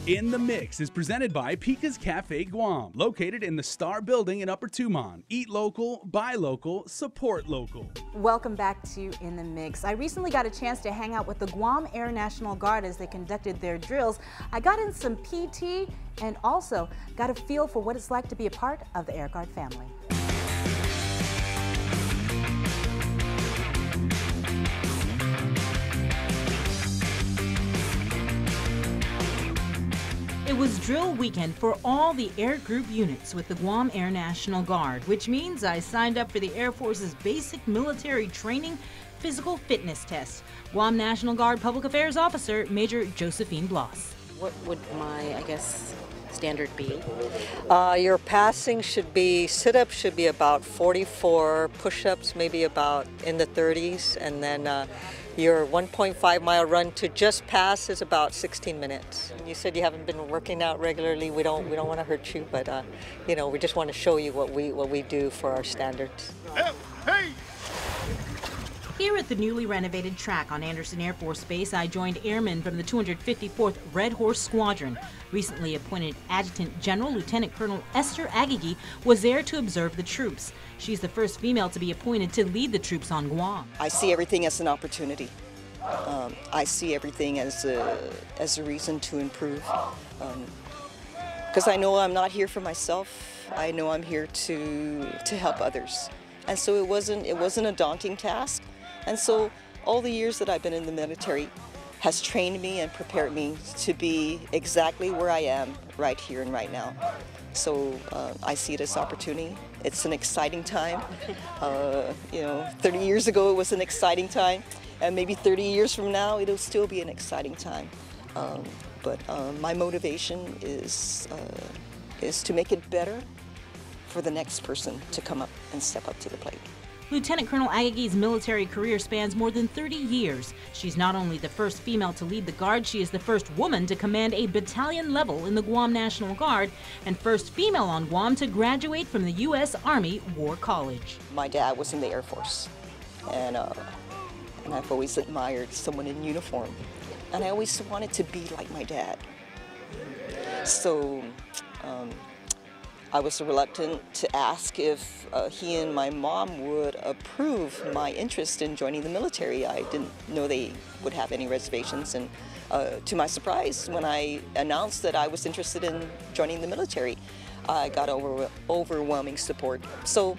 In the Mix is presented by Pika's Cafe Guam, located in the Star Building in Upper Tumon. Eat local, buy local, support local. Welcome back to In the Mix. I recently got a chance to hang out with the Guam Air National Guard as they conducted their drills. I got in some PT and also got a feel for what it's like to be a part of the Air Guard family. It was drill weekend for all the Air Group units with the Guam Air National Guard, which means I signed up for the Air Force's basic military training physical fitness test. Guam National Guard Public Affairs Officer Major Josephine Bloss. What would my, standard be? Your passing should be, sit-ups should be about 44, push-ups maybe about in the 30s, and then your 1.5 mile run to just pass is about 16 minutes. You said you haven't been working out regularly. We don't want to hurt you, but you know, we just want to show you what we do for our standards. Hey! Here at the newly renovated track on Andersen Air Force Base, I joined airmen from the 254th Red Horse Squadron. Recently appointed Adjutant General Lieutenant Colonel Esther Agagi was there to observe the troops. She's the first female to be appointed to lead the troops on Guam. I see everything as an opportunity. I see everything as a reason to improve. Because I know I'm not here for myself. I know I'm here to help others. And so it wasn't a daunting task. And so all the years that I've been in the military has trained me and prepared me to be exactly where I am right here and right now. So I see it as opportunity. It's an exciting time. You know, 30 years ago it was an exciting time, and maybe 30 years from now it'll still be an exciting time. But my motivation is to make it better for the next person to come up and step up to the plate. Lieutenant Colonel Agagi's military career spans more than 30 years. She's not only the first female to lead the Guard, she is the first woman to command a battalion level in the Guam National Guard and first female on Guam to graduate from the U.S. Army War College. My dad was in the Air Force, and I've always admired someone in uniform, and I always wanted to be like my dad. So I was reluctant to ask if he and my mom would approve my interest in joining the military. I didn't know they would have any reservations, and to my surprise, when I announced that I was interested in joining the military, I got overwhelming support. So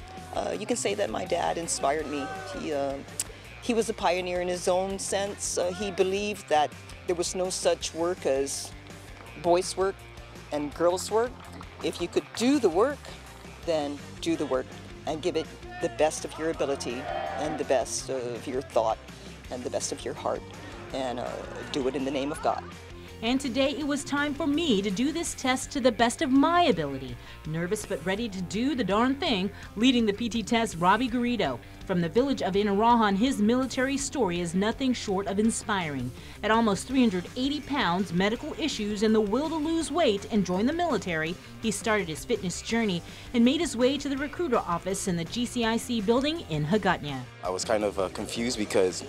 you can say that my dad inspired me. He was a pioneer in his own sense. He believed that there was no such work as boys' work and girls' work. If you could do the work, then do the work and give it the best of your ability and the best of your thought and the best of your heart, and do it in the name of God. And today it was time for me to do this test to the best of my ability. Nervous but ready to do the darn thing, leading the PT test, Robbie Garrido. From the village of Inarajan, his military story is nothing short of inspiring. At almost 380 pounds, medical issues, and the will to lose weight and join the military, he started his fitness journey and made his way to the recruiter office in the GCIC building in Hagåtña. I was kind of confused because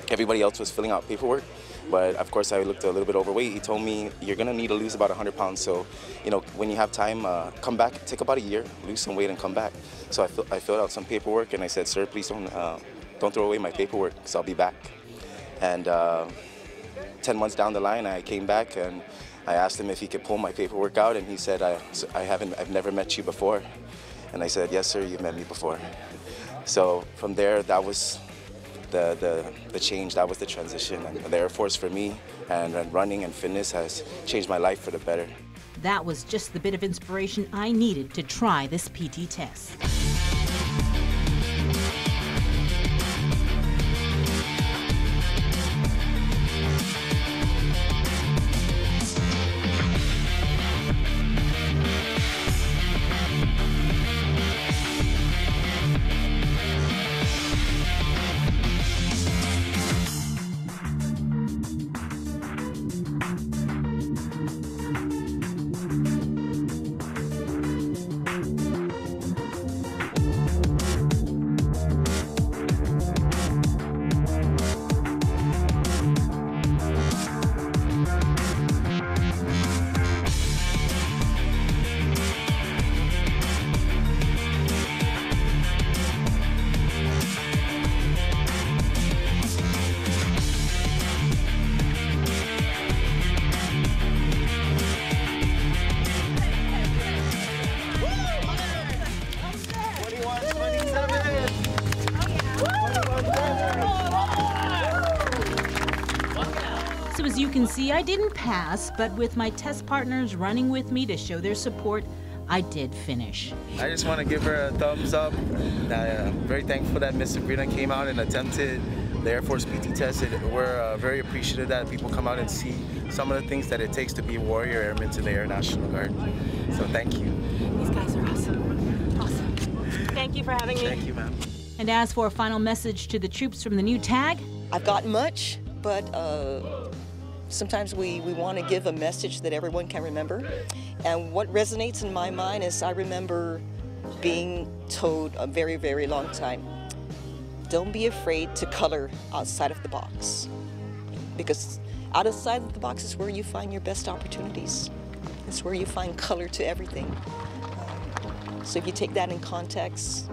everybody else was filling out paperwork. But of course I looked a little bit overweight. He told me, you're gonna need to lose about 100 pounds. So, you know, when you have time, come back, take about a year, lose some weight and come back. So I filled out some paperwork and I said, sir, please don't throw away my paperwork, because I'll be back. And 10 months down the line, I came back and I asked him if he could pull my paperwork out, and he said, I've never met you before. And I said, yes, sir, you've met me before. So from there, that was the change, that was the transition. And the Air Force for me and running and fitness has changed my life for the better. That was just the bit of inspiration I needed to try this PT test. can see, I didn't pass, but with my test partners running with me to show their support, I did finish. I just want to give her a thumbs up. I'm very thankful that Miss Sabrina came out and attempted the Air Force PT test. We're very appreciative that people come out and see some of the things that it takes to be a warrior airman to the Air National Guard. So thank you. These guys are awesome. Awesome. Thank you for having me. Thank you, ma'am. And as for a final message to the troops from the new tag, I've gotten much, but sometimes we want to give a message that everyone can remember. And what resonates in my mind is I remember being told a very, very long time, don't be afraid to color outside of the box. Because outside of the box is where you find your best opportunities. It's where you find color to everything. So if you take that in context,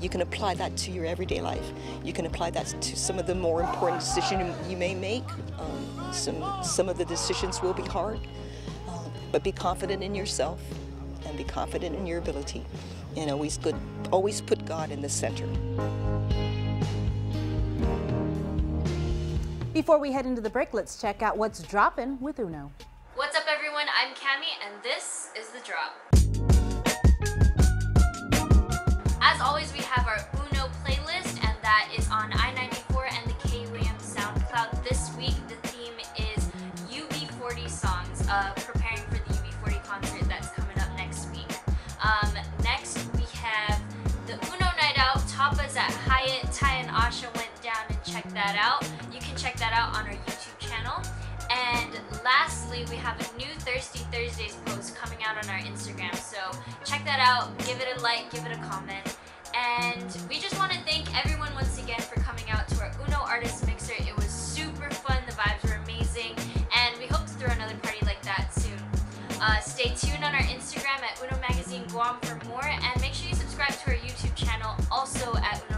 you can apply that to your everyday life. You can apply that to some of the more important decisions you may make. Some of the decisions will be hard, but be confident in yourself and be confident in your ability. And always put God in the center. before we head into the break, let's check out what's dropping with Uno. What's up, everyone? I'm Cami, and this is The Drop. As always, we have our Uno playlist, and that is on I-94 and the K. Williams SoundCloud. This week, the theme is UB40 songs, preparing for the UB40 concert that's coming up next week. Next, we have the Uno Night Out. Tapas at Hyatt. Ty and Asha went down and checked that out. You can check that out on our YouTube channel. And lastly, we have a new Thirsty Thursdays post coming out on our Instagram. So check that out, give it a like, give it a comment. And we just want to thank everyone once again for coming out to our Uno Artist Mixer. It was super fun, the vibes were amazing, and we hope to throw another party like that soon. Stay tuned on our Instagram at Uno Magazine Guam for more, and make sure you subscribe to our YouTube channel, also at Uno